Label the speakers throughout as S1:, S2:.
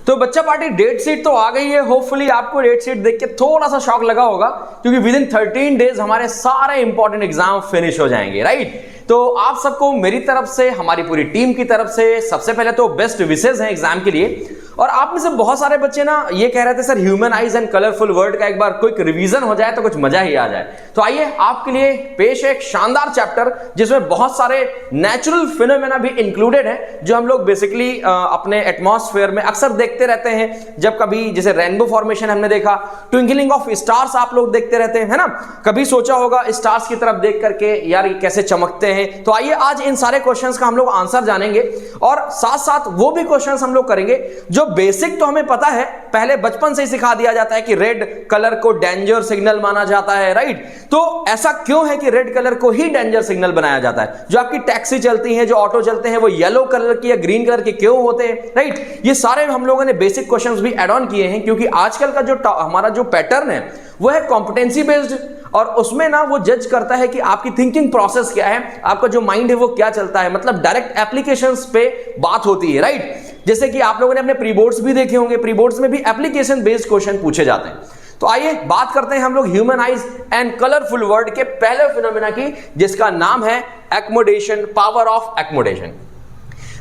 S1: तो बच्चा party date sheet तो आ गई है। होपफुली आपको डेट शीट देख के थोड़ा सा शॉक लगा होगा, क्योंकि विद इन 13 डेज हमारे सारे इंपॉर्टेंट एग्जाम फिनिश हो जाएंगे, राइट। तो आप सबको मेरी तरफ से, हमारी पूरी टीम की तरफ से सबसे पहले तो बेस्ट विशेष हैं एग्जाम के लिए। और आप में से बहुत सारे बच्चे ना ये कह रहे थे sir human eyes and colourful world का एक बार क्विक रिवीजन हो जाए तो कुछ मजा ही आ जाए। तो आइए आपके लिए पेश है एक शानदार चैप्टर जिसमें बहुत सारे नेचुरल फिनोमेना भी इंक्लूडेड है, जो हम लोग बेसिकली अपने एटमॉस्फेयर में अक्सर देखते रहते हैं। जब कभी जैसे रेनबो फॉर्मेशन हमने देखा, ट्विंकलिंग ऑफ स्टार्स आप लोग देखते रहते हैं, है ना। कभी सोचा होगा स्टार्स की तरफ देख करके यार ये कैसे चमकते हैं। तो आइए आज इन सारे क्वेश्चंस का हम लोग आंसर जानेंगे, और साथ साथ वो भी क्वेश्चंस हम लोग करेंगे जो बेसिक तो हमें पता है, पहले बचपन से ही सिखा दिया जाता है कि रेड कलर को डेंजर सिग्नल माना जाता है, राइट। तो ऐसा क्यों है कि रेड कलर को ही डेंजर सिग्नल बनाया जाता है? जो आपकी टैक्सी चलती है, जो ऑटो चलते हैं, वो येलो कलर की या ग्रीन कलर के क्यों होते हैं, राइट। ये सारे हम लोगों ने बेसिक क्वेश्चंस भी ऐड ऑन किए हैं, क्योंकि आजकल का जो हमारा जो पैटर्न है वो है कॉम्पिटेंसी बेस्ड, और उसमें ना वो जज करता है कि आपकी थिंकिंग प्रोसेस क्या है, आपका जो माइंड है वो क्या चलता है, मतलब डायरेक्ट एप्लीकेशंस पे बात होती है, राइट। जैसे कि आप लोगों ने अपने प्री बोर्ड्स भी देखे होंगे, प्री बोर्ड्स में भी एप्लीकेशन बेस्ड क्वेश्चन पूछे जाते हैं। तो आइए बात करते हैं हम लोग human eyes and colourful world के पहले फिनोमेना की, जिसका नाम है एक्मोडेशन, पावर ऑफ एक्मोडेशन।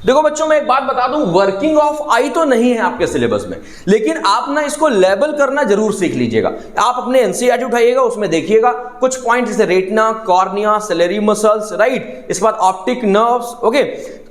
S1: देखो बच्चों, मैं एक बात बता दूं, वर्किंग ऑफ आई तो नहीं है आपके सिलेबस में, लेकिन आप ना इसको लेबल करना जरूर सीख लीजिएगा। आप अपने एनसीईआरटी उठाइएगा, उसमें देखिएगा कुछ पॉइंट जैसे retina, cornea, ciliary muscles, right. इसके बाद optic nerves, okay,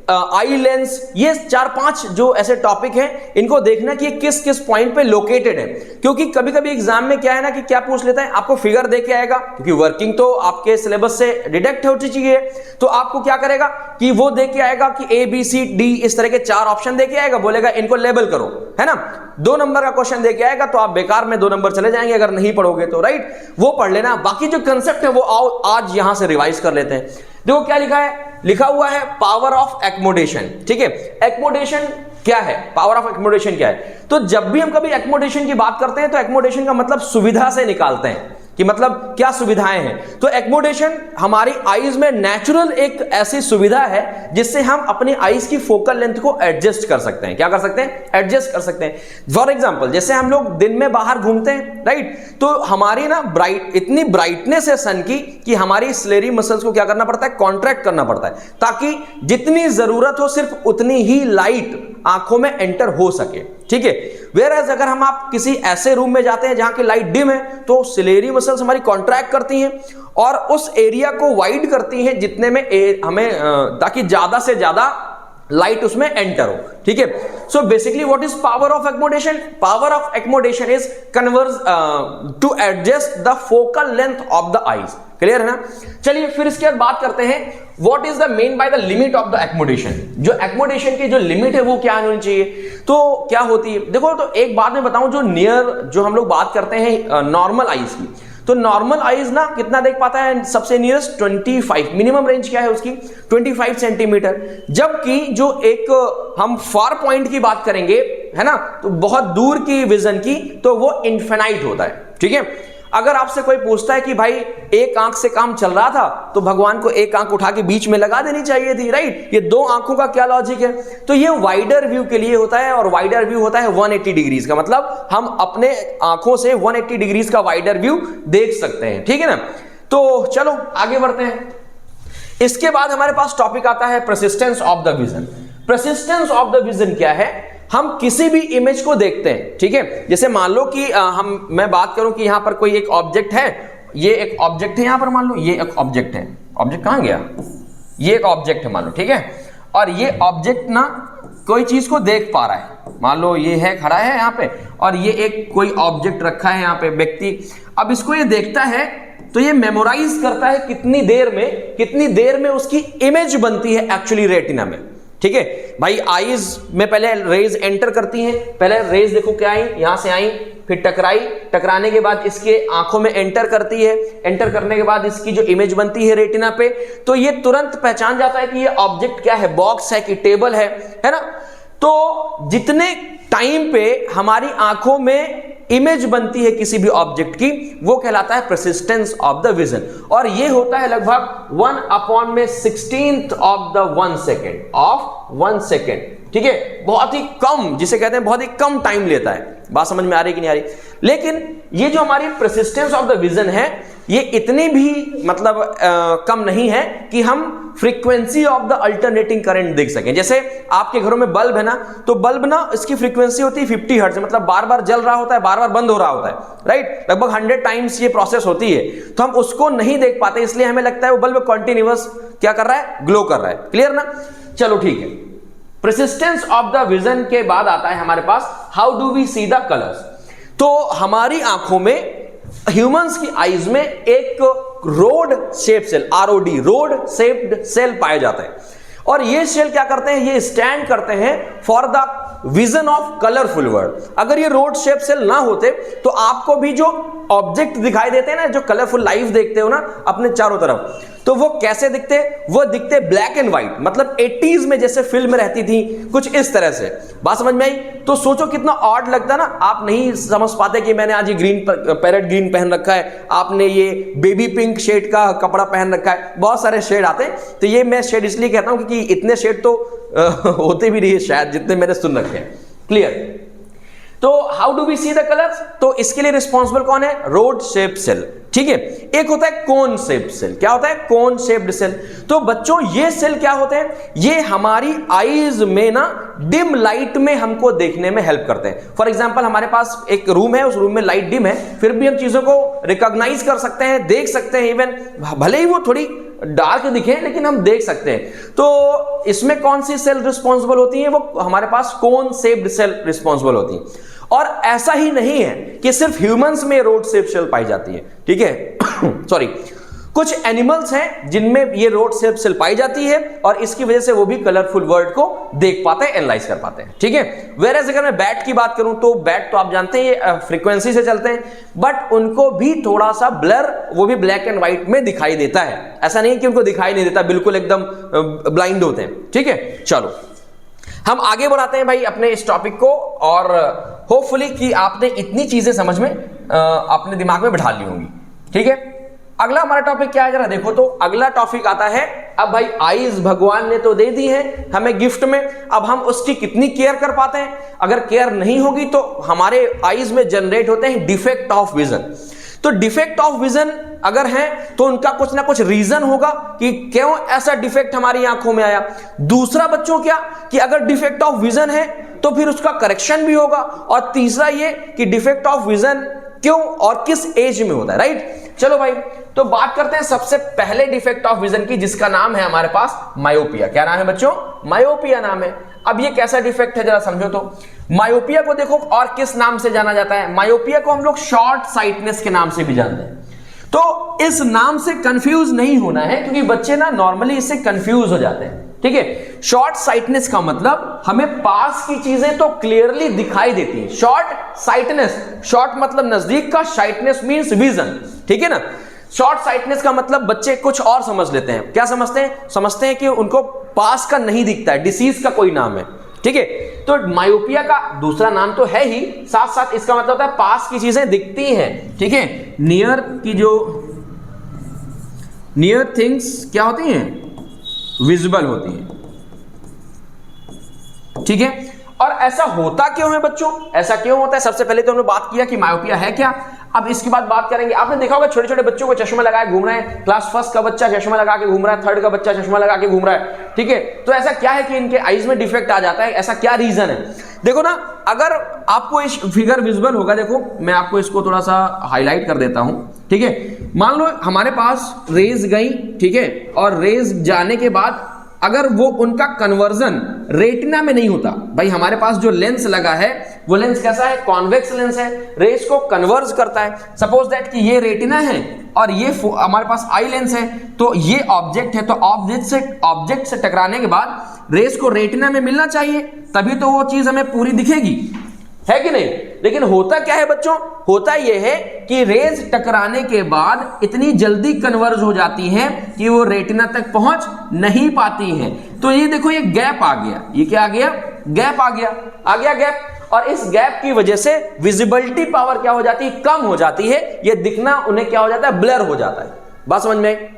S1: eye lens, ये 4-5 जो ऐसे टॉपिक हैं, इनको देखना कि ये किस किस पॉइंट पे लोकेटेड है। क्योंकि कभी कभी एग्जाम में क्या है ना कि क्या पूछ लेता है, आपको फिगर दे के आएगा, क्योंकि वर्किंग तो आपके सिलेबस से डिटेक्ट हो चुकी है, तो आपको क्या करेगा कि वो दे के आएगा कि ए बी सी डी इस तरह के 4 ऑप्शन दे के आएगा, बोलेगा इनको लेबल करो, है ना। 2 नंबर का क्वेश्चन दे के आएगा, तो आप बेकार में 2 नंबर चले जाएंगे अगर नहीं पढ़ोगे तो, राइट। वो पढ़ लेना, बाकी जो कंसेप्ट है वो आओ आज यहां से रिवाइज कर लेते हैं। देखो क्या लिखा है, लिखा हुआ है पावर ऑफ एक्मोडेशन, ठीक है। एक्मोडेशन क्या है, पावर ऑफ एक्मोडेशन क्या है? तो जब भी हम कभी एक्मोडेशन की बात करते हैं तो एक्मोडेशन का मतलब सुविधा से निकालते हैं कि मतलब क्या सुविधाएं हैं। तो एक्मोडेशन हमारी आईज में नेचुरल एक ऐसी सुविधा है जिससे हम अपनी आईज की फोकल लेंथ को एडजस्ट कर सकते हैं। क्या कर सकते हैं? एडजस्ट कर सकते हैं। फॉर एग्जांपल, जैसे हम लोग दिन में बाहर घूमते हैं, राइट, तो हमारी ना इतनी ब्राइटनेस है सन की कि हमारी स्लेरी मसल्स को क्या करना पड़ता है? कॉन्ट्रैक्ट करना पड़ता है, ताकि जितनी जरूरत हो सिर्फ उतनी ही लाइट आंखों में एंटर हो सके, ठीक है। वेयरएज अगर हम किसी ऐसे रूम में जाते हैं जहां की लाइट डिम है, तो सिलेरी मसल्स हमारी कॉन्ट्रैक्ट करती हैं और उस एरिया को वाइड करती हैं जितने में हमें ताकि ज्यादा से ज्यादा लाइट उसमें एंटर हो, ठीक है। So basically what is power of accommodation? Power of accommodation is converge to adjust the focal length of the eyes. Clear है ना? चलिए फिर इसके बाद बात करते हैं what is the meant by the limit of the accommodation. जो एक्मोडेशन की जो लिमिट है वो क्या होनी चाहिए, तो क्या होती है? देखो, तो एक बात मैं बताऊं, जो हम लोग बात करते हैं नॉर्मल आईज की, तो नॉर्मल आईज ना कितना देख पाता है? सबसे नियरेस्ट 25, मिनिमम रेंज क्या है उसकी? 25 सेंटीमीटर। जबकि जो एक हम फार पॉइंट की बात करेंगे, है ना, तो बहुत दूर की विजन की, तो वो इनफिनाइट होता है, ठीक है। अगर आपसे कोई पूछता है कि भाई एक आंख से काम चल रहा था तो भगवान को एक आंख उठा के बीच में लगा देनी चाहिए थी, राइट। ये 2 आंखों का क्या लॉजिक है? तो ये वाइडर व्यू के लिए होता है, और वाइडर व्यू होता है 180 डिग्रीज का, मतलब हम अपने आंखों से 180 डिग्रीज का वाइडर व्यू देख सकते हैं, ठीक है ना। तो चलो आगे बढ़ते हैं। इसके बाद हमारे पास टॉपिक आता है persistence of the vision. Persistence of the vision क्या है? हम किसी भी इमेज को देखते हैं, ठीक है। जैसे मान लो कि मैं बात करूं कि यहां पर कोई एक ऑब्जेक्ट है, ये एक ऑब्जेक्ट है, यहां पर मान लो ये एक ऑब्जेक्ट है। ऑब्जेक्ट कहां गया? ये एक ऑब्जेक्ट है मान लो, ठीक है। और ये ऑब्जेक्ट ना कोई चीज को देख पा रहा है, मान लो ये है, खड़ा है यहां पे, और ये एक कोई ऑब्जेक्ट रखा है यहां पे, व्यक्ति। अब इसको ये देखता है तो ये मेमोराइज करता है कितनी देर में उसकी इमेज बनती है एक्चुअली रेटिना में, ठीक है भाई। आईज में पहले रेज एंटर करती हैं, पहले रेज देखो क्या आई, यहां से आई, फिर टकराई, टकराने के बाद इसके आंखों में एंटर करती है, एंटर करने के बाद इसकी जो इमेज बनती है रेटिना पे, तो ये तुरंत पहचान जाता है कि ये ऑब्जेक्ट क्या है, बॉक्स है कि टेबल है ना। तो जितने टाइम पे हमारी आंखों में इमेज बनती है किसी भी ऑब्जेक्ट की, वो कहलाता है परसिस्टेंस ऑफ द विजन, और ये होता है लगभग 1/16 ऑफ द 1 सेकेंड, ठीक है, बहुत ही कम, जिसे कहते हैं बहुत ही कम टाइम लेता है। बात समझ में आ रही कि नहीं आ रही? लेकिन ये जो हमारी परसिस्टेंस ऑफ द विजन है, ये इतनी भी मतलब कम नहीं है कि हम frequency of the alternating current देख सकें। जैसे आपके घरों में बल्ब है ना, तो बल्ब ना इसकी फ्रीक्वेंसी होती है 50 हर्ट्ज, मतलब बार बार जल रहा होता है, बार बार बंद हो रहा होता है, राइट? लगभग 100 टाइम्स ये प्रोसेस होती है, तो हम उसको नहीं देख पाते, इसलिए हमें लगता है वो बल्ब कंटिन्यूअस क्या कर रहा है, ग्लो कर रहा है। क्लियर ना? चलो ठीक है। परसिस्टेंस ऑफ द विजन के बाद आता है हमारे पास how do we see the colours. तो हमारी आंखों में, ह्यूमंस की आईज में एक rod shape cell, ROD, rod shaped cell पाए जाते हैं, और ये सेल क्या करते हैं, ये स्टैंड करते हैं for the vision of colourful world. अगर ये रोड शेप सेल ना होते तो आपको भी जो ऑब्जेक्ट दिखाई देते हैं ना, जो कलरफुल लाइफ देखते हो ना अपने चारों तरफ, तो वो कैसे दिखते? वो दिखते ब्लैक एंड व्हाइट, मतलब 80s में जैसे फिल्म रहती थी कुछ इस तरह से। बात समझ में आई? तो सोचो कितना ऑड लगता ना। आप नहीं समझ पाते कि मैंने आज ये ग्रीन, पैरेट ग्रीन पहन रखा है, आपने ये बेबी पिंक शेड का कपड़ा पहन रखा है, बहुत सारे शेड आते हैं। तो ये मैं शेड इसलिए कहता हूं क्योंकि इतने शेड तो होते भी नहीं है शायद, जितने मैंने सुन रखे हैं। क्लियर? तो how do we see the colours? तो इसके लिए रिस्पॉन्सिबल कौन है? रोड शेप सेल, ठीक है। एक होता है कोन शेप सेल। क्या होता है? कोन शेप्ड सेल। तो बच्चों ये सेल क्या होते हैं? ये हमारी आईज में ना डिम लाइट में हमको देखने में हेल्प करते हैं। फॉर एग्जांपल हमारे पास एक रूम है, उस रूम में लाइट डिम है, फिर भी हम चीजों को रिकॉग्नाइज कर सकते हैं, देख सकते हैं, इवन भले ही वो थोड़ी डार्क दिखे लेकिन हम देख सकते हैं। तो इसमें कौन सी सेल रिस्पॉन्सिबल होती है? वो हमारे पास कोन शेप्ड सेल रिस्पॉन्सिबल होती है। और ऐसा ही नहीं है कि सिर्फ ह्यूमंस में रोड शेप सेल पाई जाती है, ठीक है सॉरी, कुछ एनिमल्स हैं जिनमें ये रोड शेप सेल पाई जाती है, और इसकी वजह से वो भी कलरफुल वर्ल्ड को देख पाते हैं, एनालाइज कर पाते हैं, ठीक है। वेयरएज़ अगर मैं बैट की बात करूं तो बैट तो आप जानते हैं ये फ्रीक्वेंसी से चलते हैं, बट उनको भी थोड़ा सा ब्लर, वो भी ब्लैक एंड व्हाइट में दिखाई देता है। ऐसा नहीं कि उनको दिखाई नहीं देता, बिल्कुल एकदम ब्लाइंड होते हैं, ठीक है। चलो हम आगे बढ़ाते हैं भाई अपने इस टॉपिक को, और होपफुली कि आपने इतनी चीजें समझ में अपने दिमाग में बिठा ली होंगी, ठीक है। अगला हमारा टॉपिक क्या है जरा देखो तो। अगला टॉपिक आता है, अब भाई आईज भगवान ने तो दे दी है हमें गिफ्ट में, अब हम उसकी कितनी केयर कर पाते हैं? अगर केयर नहीं होगी तो हमारे आईज में जनरेट होते हैं डिफेक्ट ऑफ विजन। तो डिफेक्ट ऑफ विजन अगर है तो उनका कुछ ना कुछ रीजन होगा कि क्यों ऐसा डिफेक्ट हमारी आंखों में आया। दूसरा बच्चों क्या कि अगर डिफेक्ट ऑफ विजन है तो फिर उसका करेक्शन भी होगा, और तीसरा ये कि डिफेक्ट ऑफ विजन क्यों और किस एज में होता है, राइट। चलो भाई तो बात करते हैं सबसे पहले डिफेक्ट ऑफ विजन की, जिसका नाम है हमारे पास मायोपिया। क्या नाम है बच्चों? मायोपिया नाम है। अब ये कैसा डिफेक्ट है जरा समझो तो। मायोपिया को देखो और किस नाम से जाना जाता है? मायोपिया को हम लोग शॉर्ट साइटनेस के नाम से भी जानते हैं। तो इस नाम से कंफ्यूज नहीं होना है, क्योंकि बच्चे ना नॉर्मली इससे कंफ्यूज हो जाते हैं, ठीक है। शॉर्ट साइटनेस का मतलब हमें पास की चीजें तो क्लियरली दिखाई देती हैं। शॉर्ट साइटनेस, शॉर्ट मतलब नजदीक का, साइटनेस मींस विजन, ठीक है ना। शॉर्ट साइटनेस का मतलब बच्चे कुछ और समझ लेते हैं। क्या समझते हैं? समझते हैं कि उनको पास का नहीं दिखता है, डिसीज का कोई नाम है, ठीक है। तो मायोपिया का दूसरा नाम तो है ही, साथ साथ इसका मतलब होता है पास की चीजें दिखती हैं, ठीक है। नियर की जो नियर थिंग्स क्या होती हैं? विजिबल होती हैं, ठीक है। और ऐसा होता क्यों है बच्चों? ऐसा क्यों होता है? सबसे पहले तो हमने बात किया कि मायोपिया है क्या। अब इसके बाद बात करेंगे, आपने देखा होगा छोटे छोटे बच्चों को चश्मा लगाए घूम रहे हैं। क्लास फर्स्ट का बच्चा चश्मा लगा के घूम रहा है, थर्ड का बच्चा चश्मा लगा के घूम रहा है, ठीक है। तो ऐसा क्या है कि इनके आईज में डिफेक्ट आ जाता है? ऐसा क्या रीजन है? देखो ना, अगर आपको इस फिगर विजिबल होगा, देखो मैं आपको इसको थोड़ा सा हाईलाइट कर देता हूं, ठीक है। मान लो हमारे पास रेज गई, ठीक है, और रेज जाने के बाद अगर वो उनका कन्वर्जन रेटिना में नहीं होता, भाई हमारे पास जो लेंस लगा है वो लेंस कैसा है? कॉन्वेक्स लेंस है, रेस को कन्वर्ज करता है। सपोज दैट कि ये रेटिना है और ये हमारे पास आई लेंस है, तो ये ऑब्जेक्ट है, तो ऑब्जेक्ट से टकराने के बाद रेस को रेटिना में मिलना चाहिए, तभी तो वो चीज हमें पूरी दिखेगी, है कि नहीं। लेकिन होता क्या है बच्चों? होता यह है कि रेज टकराने के बाद इतनी जल्दी कन्वर्ज हो जाती हैं कि वो रेटिना तक पहुंच नहीं पाती हैं। तो ये देखो, ये गैप आ गया। ये क्या आ गया? गैप आ गया गैप। और इस गैप की वजह से विजिबिलिटी पावर क्या हो जाती है? कम हो जाती है। ये दिखना उन्हें क्या हो जाता है? ब्लर हो जाता है। बात समझ में?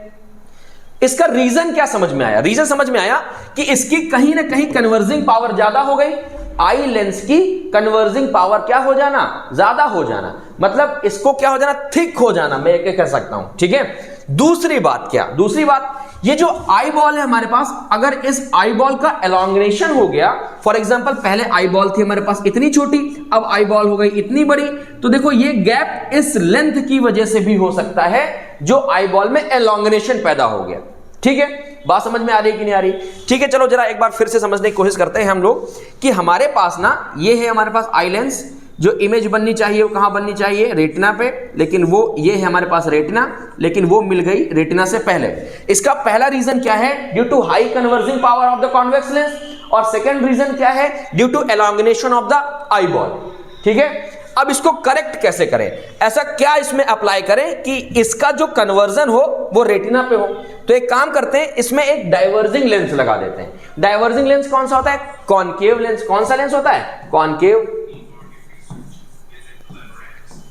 S1: इसका रीजन क्या समझ में आया? रीजन समझ में आया कि इसकी कहीं ना कहीं कन्वर्जिंग पावर ज्यादा हो गई, आई लेंस की कन्वर्जिंग पावर क्या हो जाना, ज्यादा हो जाना, मतलब इसको क्या हो जाना, थिक हो जाना, मैं ये कह सकता हूं, ठीक है। दूसरी बात क्या, दूसरी बात, ये जो आई बॉल है हमारे पास, अगर इस आई बॉल का एलोंगेशन हो गया, फॉर एग्जांपल पहले आई बॉल थी हमारे पास इतनी छोटी, अब आई बॉल हो गई इतनी बड़ी, तो देखो ये गैप इस लेंथ की वजह से भी हो सकता है जो आई बॉल में एलोंगेशन पैदा हो गया, ठीक है। बात समझ में आ रही है कि नहीं आ रही? ठीक है, चलो जरा एक बार फिर से समझने की कोशिश करते हैं हम लोग कि हमारे पास ना ये है हमारे पास आई लेंस, जो इमेज बननी चाहिए वो कहां बननी चाहिए, रेटिना पे, लेकिन वो ये है हमारे पास रेटिना, लेकिन वो मिल गई रेटिना से पहले। इसका पहला रीजन क्या है, due to high converging power of the convex lens, और सेकंड रीजन क्या है, due to elongation of the eyeball, ठीक है। अब इसको करेक्ट कैसे करें, ऐसा क्या इसमें अप्लाई करें कि इसका जो कन्वर्जन हो वो रेटिना पे हो? तो एक काम करते हैं, इसमें एक डाइवर्जिंग लेंस लगा देते हैं। डाइवर्जिंग लेंस कौन सा होता है, कॉनकेव लेंस। कौन सा लेंस होता है, कॉनकेव,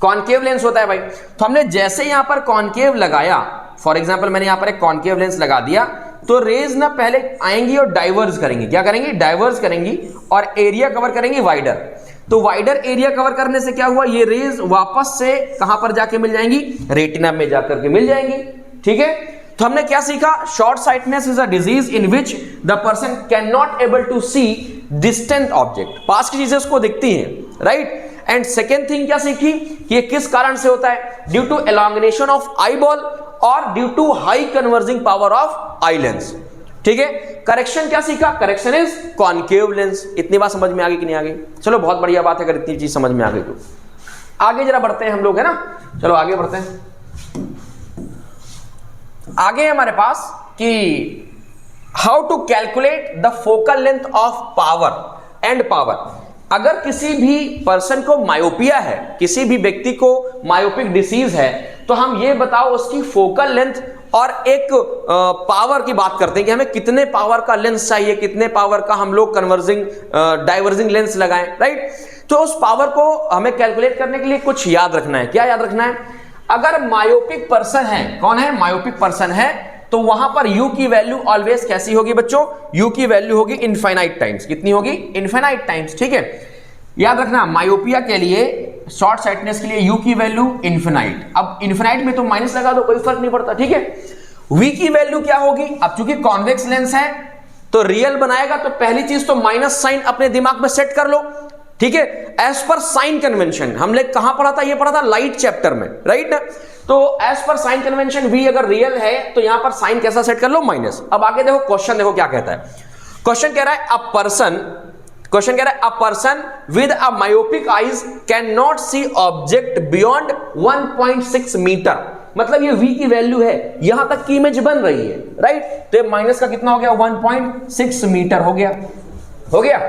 S1: कॉनकेव लेंस होता है भाई। तो हमने जैसे यहां पर कॉनकेव लगाया, फॉर एग्जांपल मैंने यहां पर एक कॉनकेव लेंस लगा दिया, तो रेज ना पहले आएंगी और डाइवर्ज करेंगी, क्या करेंगी, डाइवर्ज करेंगी, और एरिया कवर करेंगी वाइडर। तो वाइडर एरिया कवर करने से क्या हुआ, ये रेज वापस से कहां पर जाके मिल जाएंगी, रेटिना में जाकर के मिल जाएंगी, ठीक है। तो हमने क्या सीखा, short sightedness is a disease in which the person can not able to see distant object, पास की चीजें उसको दिखती हैं, राइट। एंड सेकेंड थिंग क्या सीखी कि ये किस कारण से होता है, due to elongation of eye ball और due to high converging power of eye lens, ठीक है। करेक्शन क्या सीखा, करेक्शन इज कॉनकेव लेंस। इतनी बात समझ में आ गई कि नहीं आ गई? चलो बहुत बढ़िया बात है अगर इतनी चीज समझ में आ गई तो। आगे जरा बढ़ते हैं हम लोग, है ना, चलो आगे बढ़ते हैं। आगे हमारे पास कि how to calculate the focal length of power and power. अगर किसी भी पर्सन को मायोपिया है, किसी भी व्यक्ति को मायोपिक डिसीज है, तो हम ये बताओ उसकी फोकल लेंथ और एक पावर की बात करते हैं कि हमें कितने पावर का लेंस चाहिए, कितने पावर का हम लोग कन्वर्जिंग डाइवर्जिंग लेंस लगाएं, राइट। तो उस पावर को हमें कैलकुलेट करने के लिए कुछ याद रखना है। क्या याद रखना है, अगर मायोपिक पर्सन है, कौन है, मायोपिक पर्सन है, तो वहां पर u की वैल्यू ऑलवेज कैसी होगी बच्चों, u की वैल्यू होगी इनफाइनाइट टाइम्स। कितनी होगी, इनफाइनाइट टाइम्स, ठीक है। याद रखना, मायोपिया के लिए, शॉर्ट साइटनेस के लिए u की वैल्यू इनफिनाइट। अब इनफिनाइट में तो माइनस लगा दो, कोई फर्क नहीं पड़ता, ठीक है। v की वैल्यू क्या होगी, अब चूंकि कॉन्वेक्स लेंस है तो रियल बनाएगा, तो पहली चीज तो माइनस साइन अपने दिमाग में सेट कर लो, ठीक है। एज पर साइन कन्वेंशन, हमने कहां पढ़ा था, ये पढ़ा था लाइट चैप्टर में, राइट। तो as per sign convention v अगर रियल है तो यहां पर साइन कैसा सेट कर लो, माइनस। अब आगे देखो क्वेश्चन, देखो क्या कहता है क्वेश्चन, कह रहा है अ पर्सन, क्वेश्चन कह रहा है a person with a myopic eyes can not see object beyond 1.6 metre. मतलब ये v की वैल्यू है, यहां तक की इमेज बन रही है, राइट। तो ये माइनस का कितना हो गया, 1.6 मीटर हो गया, हो गया।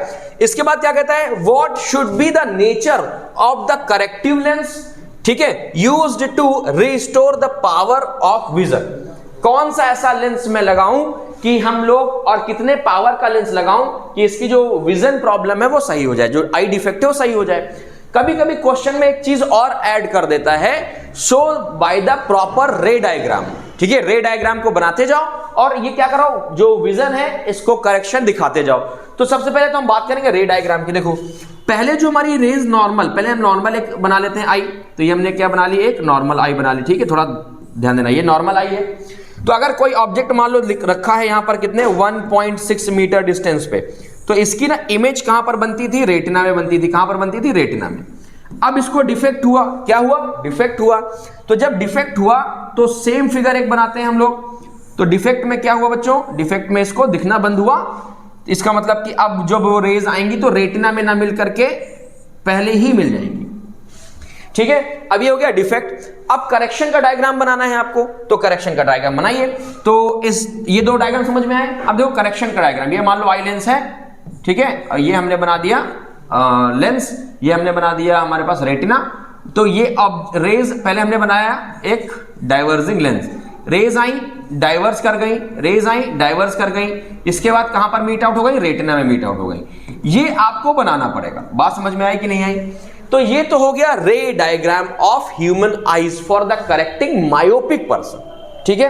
S1: इसके बाद क्या कहता है, what should be the nature of the corrective lens, ठीक है, used to restore the power of vision. कौन सा ऐसा लेंस मैं लगाऊं कि हम लोग, और कितने पावर का लेंस लगाऊं कि इसकी जो विजन प्रॉब्लम है वो सही हो जाए, जो आई डिफेक्ट है वो सही हो जाए। कभी कभी क्वेश्चन में एक चीज और ऐड कर देता है, शो बाय द प्रॉपर रे डायग्राम, ठीक है। रे डायग्राम को बनाते जाओ और ये क्या करो, जो विजन है इसको करेक्शन दिखाते जाओ। तो सबसे पहले तो हम बात करेंगे रे डायग्राम की। देखो पहले जो हमारी रेज नॉर्मल, पहले हम नॉर्मल एक बना लेते हैं आई, तो ये हमने क्या बना ली, एक नॉर्मल आई बना ली, ठीक है। थोड़ा ध्यान देना, ये नॉर्मल आई है। तो अगर कोई ऑब्जेक्ट मान लो रखा है यहां पर कितने 1.6 मीटर डिस्टेंस पे, तो इसकी ना इमेज कहां पर बनती थी, रेटिना में बनती थी। कहां पर बनती थी, रेटिना में। अब इसको डिफेक्ट हुआ, क्या हुआ, डिफेक्ट हुआ। तो जब डिफेक्ट हुआ तो सेम फिगर एक बनाते हैं हम लोग। तो डिफेक्ट में क्या हुआ बच्चों, डिफेक्ट में इसको दिखना बंद हुआ। इसका मतलब कि अब जब वो रेज आएंगी तो रेटिना में ना मिल करके पहले ही मिल जाएंगी, ठीक है। अब ये हो गया डिफेक्ट। अब करेक्शन का डायग्राम बनाना है आपको, तो करेक्शन का डायग्राम बनाइए। तो ये दो डायग्राम समझ में आए। अब देखो करेक्शन का डायग्राम, ये मान लो आई लेंस है, ठीक है, और ये हमने बना दिया लेंस, ये हमने बना दिया हमारे पास रेटिना। तो ये अब रेज पहले हमने बनाया एक डाइवर्जिंग लेंस, रेज आई डाइवर्स कर गई, रेज आई डाइवर्स कर गई, इसके बाद कहां पर मीट आउट हो गई, रेटिना में मीट आउट हो गई। ये आपको बनाना पड़ेगा। बात समझ में आई कि नहीं आई? तो ये तो हो गया रे diagram of human eyes for the correcting myopic person, ठीक है।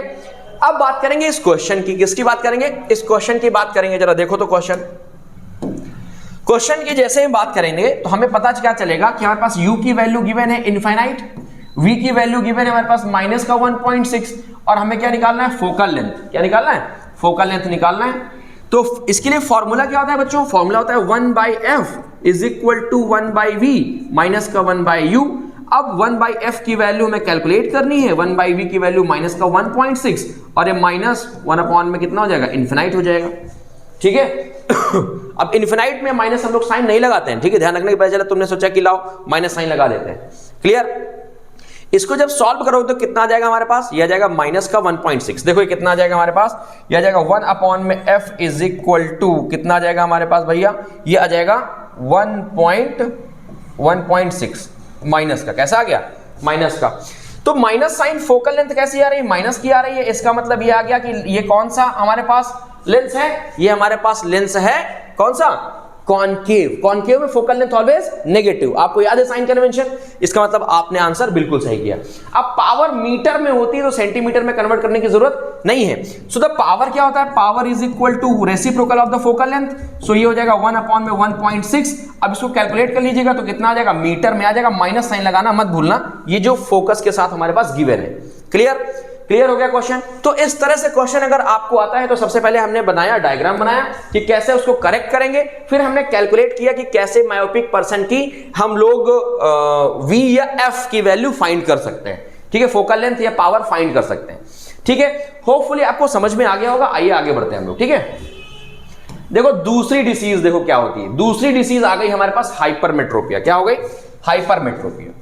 S1: अब बात करेंगे इस क्वेश्चन की, किसकी बात करेंगे, इस क्वेश्चन की बात करेंगे। जरा देखो तो क्वेश्चन की जैसे हम बात करेंगे तो हमें पता क्या चलेगा कि हमारे पास u की वैल्यू गिवन है इनफाइनाइट, v की वैल्यू गिवन है हमारे पास माइनस का 1.6 और हमें क्या निकालना है, फोकल लेंथ। क्या निकालना है, फोकल लेंथ निकालना है। तो इसके लिए फॉर्मूला क्या होता है बच्चों, फॉर्मूला होता है 1/f is equal to 1/v minus का 1/u। अब 1/f की वैल्यू हमें कैलकुलेट करनी है, 1/v की वैल्यू माइनस का 1.6 और ये माइनस 1 में कितना हो जाएगा, इन्फिनाइट हो जाएगा। ठीक है अब इन्फिनाइट में माइनस हम लोग साइन नहीं लगाते हैं, ठीक है, ध्यान रखने के पहले चला तुमने सोचा कि लाओ माइनस साइन लगा देते हैं। क्लियर, इसको जब सॉल्व करोगे तो कितना आ जाएगा हमारे पास, यह आ जाएगा माइनस का 1.6। देखो ये कितना आ जाएगा हमारे पास, यह आ जाएगा 1 में f इज इक्वल टू कितना आ जाएगा हमारे पास भैया, ये आ जाएगा 1.6 माइनस का। कैसा आ गया, माइनस का। तो माइनस साइन फोकल लेंथ कैसी आ रही है, माइनस की आ रही है। इसका मतलब ये आ गया कि ये कौन सा हमारे पास लेंस है, ये हमारे पास लेंस है कौन सा, कॉनकेव। कॉनकेव में फोकल लेंथ ऑलवेज नेगेटिव, आपको याद है साइन कन्वेंशन। इसका मतलब आपने आंसर बिल्कुल सही किया। अब पावर मीटर में होती है तो सेंटीमीटर में कन्वर्ट करने की जरूरत नहीं है। सो द पावर क्या होता है, power is equal to reciprocal of the focal length. So ये हो जाएगा 1/1.6। अब इसको कैलकुलेट कर लीजिएगा तो कितना आ जाएगा, मीटर में आ जाएगा, माइनस साइन लगाना मत भूलना, ये जो फोकस के साथ हमारे पास गिवन है। क्लियर हो गया क्वेश्चन। तो इस तरह से क्वेश्चन अगर आपको आता है तो सबसे पहले हमने बनाया, डायग्राम बनाया कि कैसे उसको करेक्ट करेंगे, फिर हमने कैलकुलेट किया कि कैसे मायोपिक पर्सन की हम लोग v या f की वैल्यू फाइंड कर सकते हैं। ठीक है, फोकल लेंथ या पावर फाइंड कर सकते हैं। ठीक है, होपफुली आपको समझ में आ गया होगा। आइए आगे बढ़ते हैं हम लोग। ठीक है, देखो दूसरी डिसीज देखो क्या होती है। दूसरी डिसीज आ गई हमारे पास हाइपरमेट्रोपिया। क्या हो गई, हाइपरमेट्रोपिया।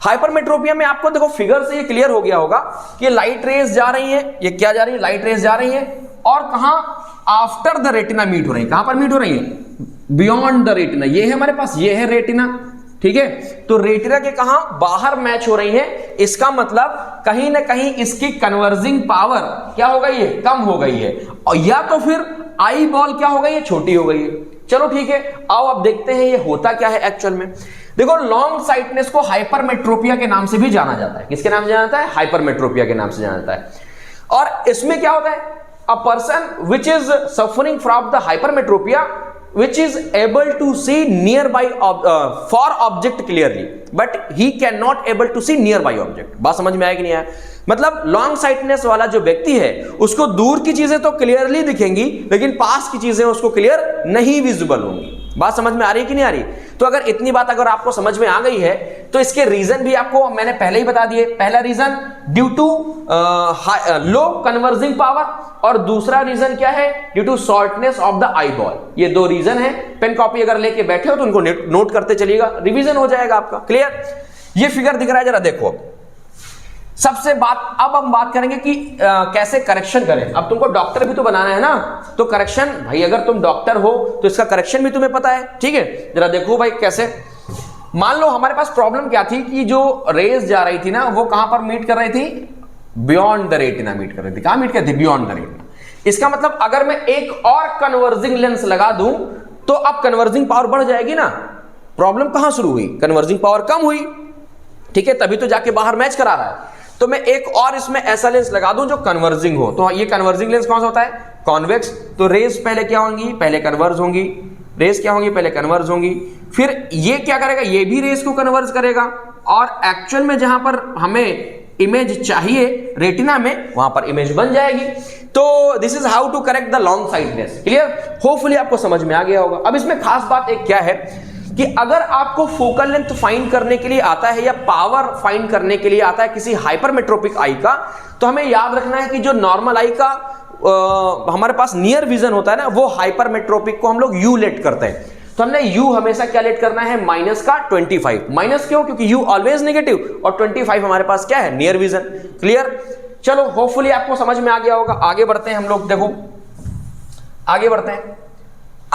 S1: हाइपरमेट्रोपिया में आपको देखो फिगर से ये क्लियर हो गया होगा कि लाइट रेज जा रही है, ये क्या जा रही है, लाइट रेज जा रही है और कहां, आफ्टर द रेटिना मीट हो रही है। कहां पर मीट हो रही है, बियॉन्ड द रेटिना। ये है हमारे पास, ये है रेटिना। ठीक है, तो रेटिना के कहां, बाहर मैच हो रही है। इसका मतलब कहीं ना कहीं इसकी कन्वर्जिंग पावर क्या हो गई है, कम हो गई है, और या तो फिर आई बॉल क्या हो गई है, छोटी हो गई है। चलो ठीक है, आओ अब देखते हैं ये होता क्या है एक्चुअल में। देखो लॉन्ग साइटनेस को हाइपरमेट्रोपिया के नाम से भी जाना जाता है। किसके नाम से जाना जाता है, हाइपरमेट्रोपिया के नाम से जाना जाता है। और इसमें क्या होता है, a person which is suffering from the hypermetropia which is able to see nearby for object clearly but he cannot able to see nearby object। बात समझ में आया कि नहीं आया, मतलब लॉन्ग साइटनेस वाला जो व्यक्ति है उसको दूर की चीजें तो क्लियरली दिखेंगी लेकिन पास की चीजें उसको क्लियर नहीं विजिबल होंगी। बात समझ में आ रही है कि नहीं आ रही। तो अगर इतनी बात अगर आपको समझ में आ गई है तो इसके रीजन भी आपको मैंने पहले ही बता दिए। पहला reason due to low converging power और दूसरा रीजन क्या है, due to shortness of the eyeball. ये दो रीजन है। पेन कॉपी अगर लेके बैठे हो तो उनको नोट करते चलिएगा, रिवीजन हो जाएगा आपका। क्लियर, ये फिगर दिख रहा है, जरा देखो। सबसे बात अब हम बात करेंगे कि कैसे करेक्शन करें। अब तुमको डॉक्टर भी तो बनाना है ना, तो करेक्शन भाई अगर तुम डॉक्टर हो तो इसका करेक्शन भी तुम्हें पता है। ठीक है, जरा देखो भाई कैसे। मान लो हमारे पास प्रॉब्लम क्या थी कि जो रेज जा रही थी ना वो कहां पर मीट कर रही थी, बियॉन्ड द रेटिना मीट कर रही थी। कहां मीट कर रही थी, बियॉन्ड द रेटिना। इसका मतलब अगर मैं एक और कन्वर्जिंग लेंस लगा दूं तो अब कन्वर्जिंग पावर बढ़ जाएगी ना। प्रॉब्लम कहां शुरू हुई, कन्वर्जिंग पावर कम हुई। ठीक है, तभी तो जाके बाहर मैच करा रहा है। तो मैं एक और इसमें ऐसा लेंस लगा दूं जो कन्वर्जिंग हो। तो ये कन्वर्जिंग लेंस कौन सा होता है, कॉन्वेक्स। तो रेज पहले क्या होंगी, पहले कन्वर्ज होंगी। रेज क्या होंगी, पहले कन्वर्ज होंगी। फिर ये क्या करेगा, ये भी रेज को कन्वर्ज करेगा और एक्चुअल में जहां पर हमें इमेज चाहिए रेटिना में वहां पर इमेज बन जाएगी। तो this is how to correct the long sightedness. Clear, hopefully आपको समझ में आ गया होगा। अब इसमें खास बात एक क्या है कि अगर आपको फोकल लेंथ फाइंड करने के लिए आता है या पावर फाइंड करने के लिए आता है किसी हाइपरमेट्रोपिक आई का, तो हमें याद रखना है कि जो नॉर्मल आई का हमारे पास नियर विजन होता है ना, वो हाइपरमेट्रोपिक को हम लोग यू लेट करते हैं। तो हमने u हमेशा क्या लेट करना है, माइनस का 25। माइनस क्यों, क्योंकि u ऑलवेज नेगेटिव और 25 हमारे पास क्या है, नियर विजन। क्लियर, चलो होपफुली आपको समझ में आ गया होगा। आगे बढ़ते हैं हम लोग, देखो आगे बढ़ते हैं।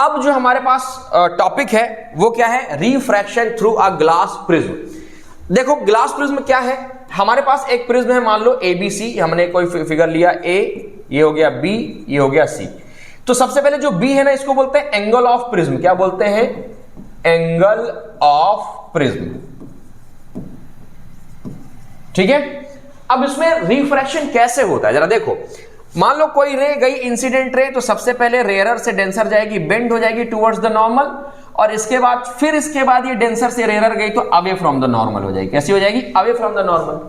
S1: अब जो हमारे पास टॉपिक है वो क्या है, refraction through a glass prism. देखो ग्लास प्रिज्म क्या है, हमारे पास एक प्रिज्म है, मान लो ABC। हमने कोई फिगर लिया A, ये हो गया B, ये हो गया C। तो सबसे पहले जो B है ना, इसको बोलते हैं एंगल ऑफ प्रिज्म। क्या बोलते हैं, एंगल ऑफ प्रिज्म। ठीक है, अब इसमें रिफ्रैक्शन कैसे होता है जरा देखो। मान लो कोई रे गई इंसिडेंट रे, तो सबसे पहले रेयरर से डेंसर जाएगी, बेंड हो जाएगी टुवर्ड्स द नॉर्मल, और इसके बाद ये डेंसर से रेयरर गई तो अवे फ्रॉम द नॉर्मल हो जाएगी। कैसी हो जाएगी? Away from the normal.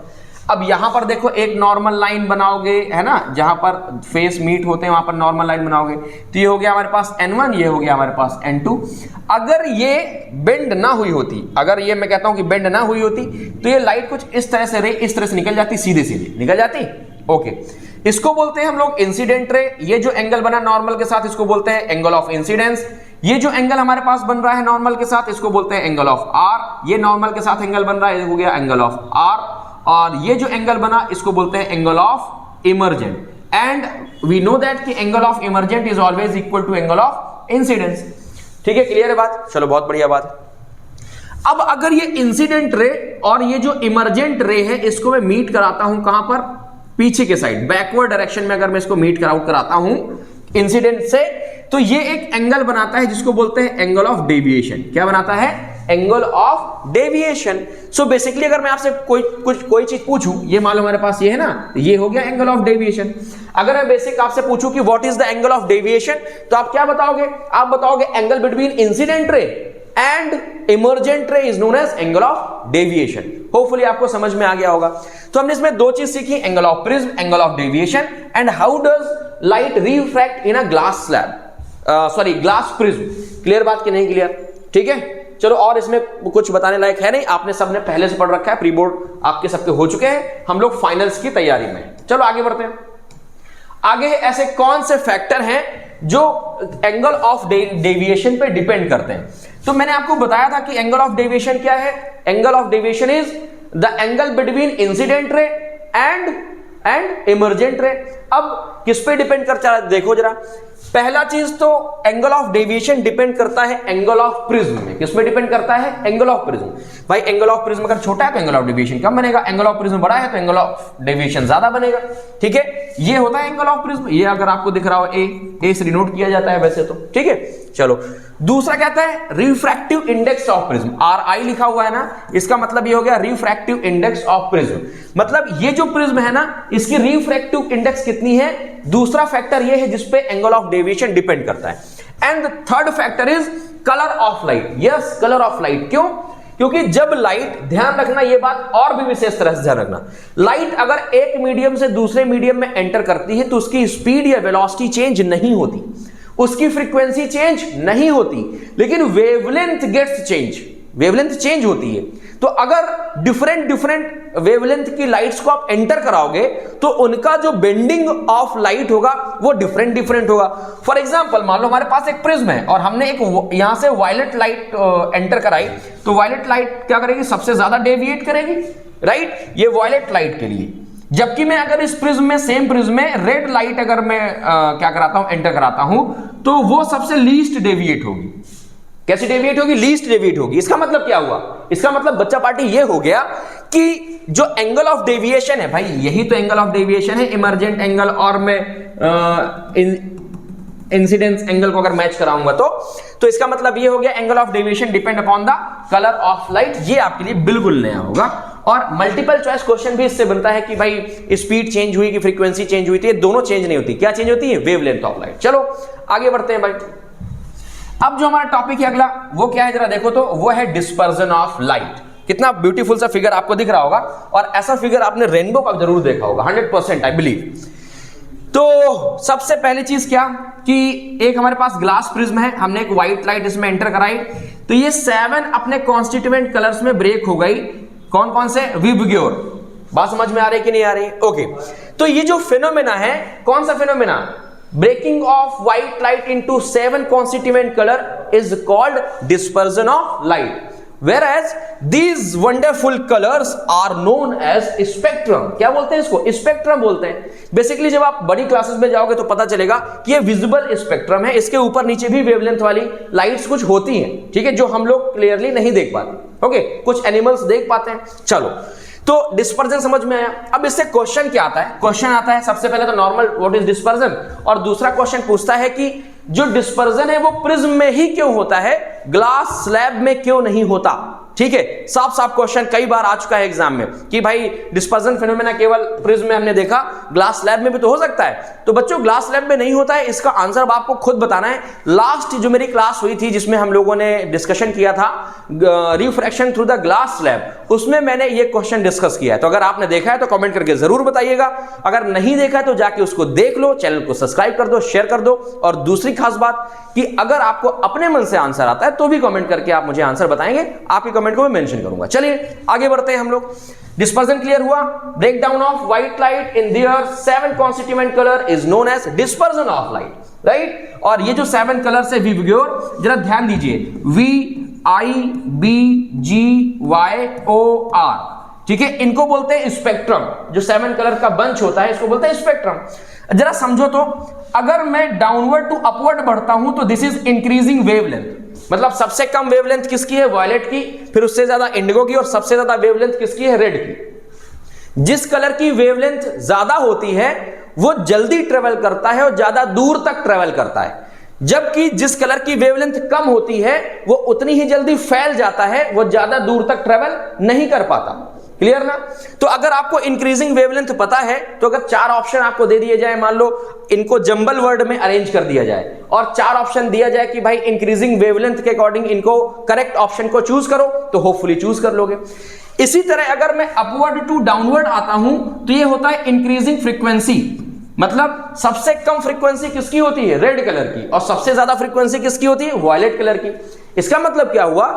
S1: अब यहां पर देखो एक नॉर्मल लाइन बनाओगे, है ना, जहां पर फेस मीट होते हैं वहां पर नॉर्मल लाइन बनाओगे, तो ये हो गया हमारे पास N1, ये हो गया हमारे पास N2। अगर ये बेंड ना हुई होती, अगर ये मैं कहता हूं कि बेंड ना हुई होती, तो ये लाइट कुछ इस तरह से रे इस तरह से निकल जाती, सीधे सीधे निकल जाती। ओके, इसको बोलते हैं हम लोग इंसिडेंट रे। ये जो एंगल बना नॉर्मल के साथ, इसको बोलते हैं एंगल ऑफ इंसिडेंस। ये जो एंगल हमारे पास बन रहा है नॉर्मल के साथ, इसको बोलते हैं एंगल ऑफ आर। ये नॉर्मल के साथ एंगल बन रहा है, ये हो गया एंगल ऑफ आर। और ये जो एंगल बना, इसको बोलते हैं angle of emergent. And we know that कि angle of emergent is always equal to angle of incidence. ठीक है, क्लियर है बात? चलो, बहुत बढ़िया बात है। अब अगर ये इंसिडेंट रे और ये जो इमर्जेंट रे है, इसको मैं मीट कराता हूं कहां पर? पीछे के साइड, बैकवर्ड डायरेक्शन में अगर मैं इसको मीट कराता हूं इंसिडेंट से, तो ये एक एंगल बनाता है जिसको बोलते हैं एंगल ऑफ डेविएशन। क्या बनाता है? Angle of deviation. So basically अगर मैं आपसे कोई चीज पूछूं, ये मान लो हमारे पास ये है ना, ये हो गया एंगल ऑफ डेविएशन। अगर मैं बेसिक आपसे पूछूं कि what is the angle of deviation, तो आप क्या बताओगे? आप बताओगे angle between incident ray and emergent ray is known as angle of deviation. Hopefully आपको समझ में आ गया होगा। तो हमने इसमें दो चीज सीखी, angle of prism, angle of deviation, and how does light refract in a glass slab, sorry glass prism. Clear बात कि नहीं क्लियर? ठीक है, चलो, और इसमें कुछ बताने लायक है नहीं, आपने सबने पहले से पढ़ रखा है, प्री बोर्ड आपके सबके हो चुके हैं, हम लोग फाइनल्स की तैयारी में। चलो आगे बढ़ते हैं। आगे ऐसे कौन से फैक्टर हैं जो एंगल ऑफ डेविएशन पे डिपेंड करते हैं? तो मैंने आपको बताया था कि एंगल ऑफ डेविएशन क्या है। Angle of deviation is the angle between incident ray and emergent रे। अब किस पे डिपेंड करता है? देखो जरा, पहला चीज तो एंगल ऑफ डेविएशन डिपेंड करता है एंगल ऑफ प्रिज्म में। किस में डिपेंड करता है? Angle of prism. भाई एंगल ऑफ प्रिज्म अगर छोटा है तो एंगल ऑफ डेविएशन कम बनेगा, एंगल ऑफ प्रिज्म बड़ा है तो एंगल ऑफ डेविएशन ज्यादा बनेगा। ठीक है, ये होता है एंगल ऑफ प्रिज्म। ये अगर आपको दिख रहा हो ए से डिनोट किया जाता है वैसे तो। ठीक है, चलो दूसरा कहता है refractive index of prism. RI लिखा हुआ है ना, इसका मतलब ये हो गया रिफ्रैक्टिव इंडेक्स ऑफ प्रिज्म। मतलब ये जो प्रिज्म है ना, इसकी रिफ्रैक्टिव इंडेक्स कितनी है? दूसरा फैक्टर ये है जिसपे एंगल ऑफ डेविएशन डिपेंड करता है। And the third factor is colour of light. Yes, colour of light. क्यों? क्योंकि जब लाइट, ध्यान रखना ये बात और भी विशेष तरह से ध्यान रखना, लाइट अगर एक मीडियम से दूसरे मीडियम में एंटर करती है तो उसकी स्पीड या वेलोसिटी चेंज नहीं होती, उसकी फ्रीक्वेंसी चेंज नहीं होती, लेकिन wavelength gets change, wavelength change होती है। तो अगर डिफरेंट वेवलेंथ की लाइट्स को आप एंटर कराओगे तो उनका जो बेंडिंग ऑफ लाइट होगा वो डिफरेंट होगा। फॉर एग्जांपल मान लो हमारे पास एक प्रिज्म है और हमने एक यहां से वायलेट लाइट एंटर कराई, तो वायलेट लाइट क्या करेगी? सबसे ज्यादा डेविएट करेगी, राइट? ये वायलेट लाइट के लिए। जबकि मैं अगर इस प्रिज्म में, सेम प्रिज्म में रेड लाइट अगर मैं क्या कराता हूं, एंटर कराता हूं, तो वो सबसे लीस्ट डेविएट होगी। कैसे डेविएट होगी? लीस्ट डेविएट होगी। इसका मतलब क्या हुआ? इसका मतलब बच्चा पार्टी ये हो गया कि जो एंगल ऑफ डेविएशन है, भाई यही तो एंगल ऑफ डेविएशन है, इमर्जेंट एंगल और मैं इंसिडेंस एंगल को अगर मैच कराऊंगा तो इसका मतलब ये हो गया angle of deviation depend upon the colour of light. ये आपके लिए बिल्कुल नया होगा। और मल्टीपल चॉइस क्वेश्चन भी इससे बनता है कि भाई स्पीड चेंज हुई कि फ्रीक्वेंसी चेंज हुई थी, ये दोनों चेंज नहीं होती। क्या चेंज होती है? Wavelength of light. चलो आगे बढ़ते हैं भाई। अब जो हमारा टॉपिक है अगला वो क्या है जरा देखो तो, वो है डिस्पर्जन ऑफ लाइट। कितना ब्यूटीफुल सा फिगर आपको दिख रहा होगा, और ऐसा फिगर आपने रेनबो का जरूर देखा होगा 100% आई बिलीव। तो सबसे पहली चीज क्या कि एक हमारे पास ग्लास प्रिज्म है, हमने एक व्हाइट लाइट इसमें एंटर कराई, तो ये 7 अपने कॉन्स्टिट्यूएंट कलर्स में ब्रेक हो गई। कौन कौन से? विबग्योर। बात समझ में आ रही कि नहीं आ रही? ओके, तो ये जो फिनोमेना है, कौन सा phenomena? Breaking of white light into 7 constituent color is called dispersion of light, whereas these wonderful colors are known as spectrum। क्या बोलते हैं इसको? स्पेक्ट्रम बोलते हैं। बेसिकली जब आप बड़ी क्लासेस में जाओगे तो पता चलेगा कि ये विजिबल स्पेक्ट्रम है, इसके ऊपर नीचे भी वेवलेंथ वाली लाइट्स कुछ होती हैं, ठीक है, जो हम लोग क्लियरली नहीं देख पाते। ओके, कुछ एनिमल्स देख पाते हैं। चलो, तो डिस्पर्जन समझ में आया। अब इससे क्वेश्चन क्या आता है? क्वेश्चन आता है सबसे पहले तो नॉर्मल व्हाट इज डिस्पर्जन, और दूसरा क्वेश्चन पूछता है कि जो डिस्पर्जन है वो प्रिज्म में ही क्यों होता है, ग्लास स्लैब में क्यों नहीं होता? ठीक है, साफ साफ क्वेश्चन कई बार आ चुका है एग्जाम में कि भाई डिस्पर्जन फिनोमेना केवल प्रिज्म में हमने देखा, ग्लास स्लैब में भी तो हो सकता है। तो बच्चों ग्लास स्लैब में नहीं होता है, इसका आंसर अब आपको खुद बताना है। लास्ट जो मेरी क्लास हुई थी जिसमें हम लोगों ने डिस्कशन किया था refraction through the glass slab, उसमें मैंने ये क्वेश्चन डिस्कस किया है। तो अगर आपने देखा है तो कमेंट करके जरूर बताइएगा, अगर नहीं देखा है तो जाके उसको देख लो, चैनल को सब्सक्राइब कर दो, शेयर कर दो। और दूसरी खास बात कि अगर आपको अपने मन से आंसर आता है तो भी कमेंट करके आप मुझे आंसर बताएंगे, आपके कमेंट को मैं मेंशन करूंगा। चलिए आगे बढ़ते हैं हम लोग। डिस्पर्जन क्लियर हुआ। Break down of white light in their 7 constituent colour is known as dispersion of light, right. और ये जो 7 कलर्स है विवियोर, जरा ध्यान दीजिए, VIBGYOR, ठीक है, इनको बोलते हैं स्पेक्ट्रम। जो 7 कलर का बंच होता है इसको बोलते हैं स्पेक्ट्रम। जरा समझो तो, अगर मैं डाउनवर्ड टू अपवर्ड बढ़ता हूं तो दिस इज इंक्रीजिंग वेवलेंथ। मतलब सबसे कम वेवलेंथ किसकी है? वायलेट की, फिर उससे ज्यादा इंडिगो की, और सबसे ज्यादा वेवलेंथ किसकी है? रेड की। जिस कलर की वेवलेंथ ज्यादा होती है वो जल्दी ट्रेवल करता है और ज्यादा दूर तक ट्रेवल करता है, जबकि जिस कलर की वेवलेंथ कम होती है वो उतनी ही जल्दी फैल जाता है, वो ज्यादा दूर तक ट्रेवल नहीं कर पाता। क्लियर ना? तो अगर आपको इंक्रीजिंग वेवलेंथ पता है तो अगर 4 ऑप्शन आपको दे दिए जाए, मान लो इनको जंबल वर्ड में अरेंज कर दिया जाए और 4 ऑप्शन दिया जाए कि भाई इंक्रीजिंग वेवलेंथ के अकॉर्डिंग इनको करेक्ट ऑप्शन को चूज करो, तो होपफुली चूज कर लोगे। इसी तरह अगर मैं अपवर्ड टू डाउनवर्ड आता हूं तो ये होता है इंक्रीजिंग फ्रीक्वेंसी। मतलब सबसे कम फ्रीक्वेंसी किसकी होती है? रेड कलर की, और सबसे ज्यादा फ्रीक्वेंसी किसकी होती है? वायलेट कलर की। इसका मतलब क्या हुआ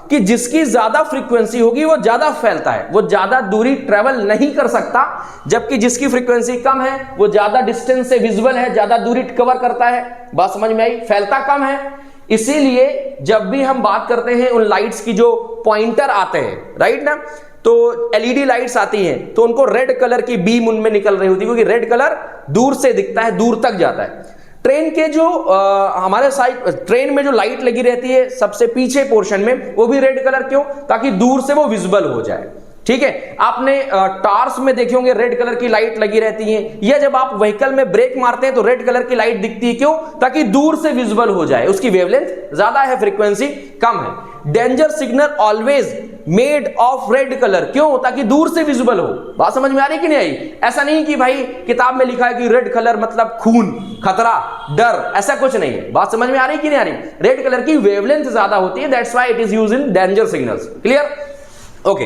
S1: कि जिसकी ज्यादा फ्रीक्वेंसी होगी वो ज्यादा फैलता है, वो ज्यादा दूरी ट्रेवल नहीं कर सकता, जबकि जिसकी फ्रीक्वेंसी कम है वो ज्यादा डिस्टेंस से विजिबल है, ज्यादा दूरी कवर करता है। बात समझ में आई? फैलता कम है। इसीलिए जब भी हम बात करते हैं उन लाइट्स की जो पॉइंटर आते हैं, राइट ना, तो एलईडी लाइट्स आती हैं तो उनको रेड कलर की बीम उनमें निकल रही होती है, क्योंकि रेड कलर दूर से दिखता है, दूर तक जाता है। ट्रेन के जो हमारे साइड ट्रेन में जो लाइट लगी रहती है सबसे पीछे पोर्शन में, वो भी रेड कलर, क्यों? ताकि दूर से वो विजिबल हो जाए। ठीक है, आपने टार्स में देखे होंगे रेड कलर की लाइट लगी रहती है, या जब आप व्हीकल में ब्रेक मारते हैं तो रेड कलर की लाइट दिखती है, क्यों? ताकि दूर से विजिबल हो जाए, उसकी वेवलेंथ ज्यादा है, फ्रीक्वेंसी कम है। Danger signal always made of red colour, क्यों? ताकि दूर से विजिबल हो। बात समझ में आ रही कि नहीं आई? ऐसा नहीं कि भाई किताब में लिखा है कि रेड कलर मतलब खून, खतरा, डर, ऐसा कुछ नहीं है। बात समझ में आ रही कि नहीं आ रही? रेड कलर की वेवलेंथ ज्यादा होती है, that's why it is used in danger signals. Clear? Okay,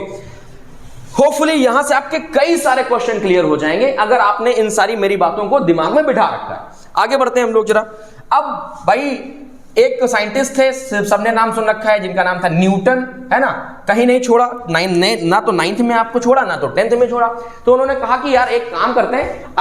S1: hopefully यहां से आपके कई सारे क्वेश्चन क्लियर हो जाएंगे अगर आपने इन सारी मेरी बातों को दिमाग में बिठा रखा है। आगे बढ़ते हैं हम लोग जरा। अब भाई एक साइंटिस्ट थे, सबने नाम सुन रखा है, जिनका नाम था न्यूटन, है ना? कहीं नहीं छोड़ा, ना तो 9th में आपको छोड़ा, ना तो 10th में छोड़ा। तो उन्होंने कहा कि यार एक काम करते हैं,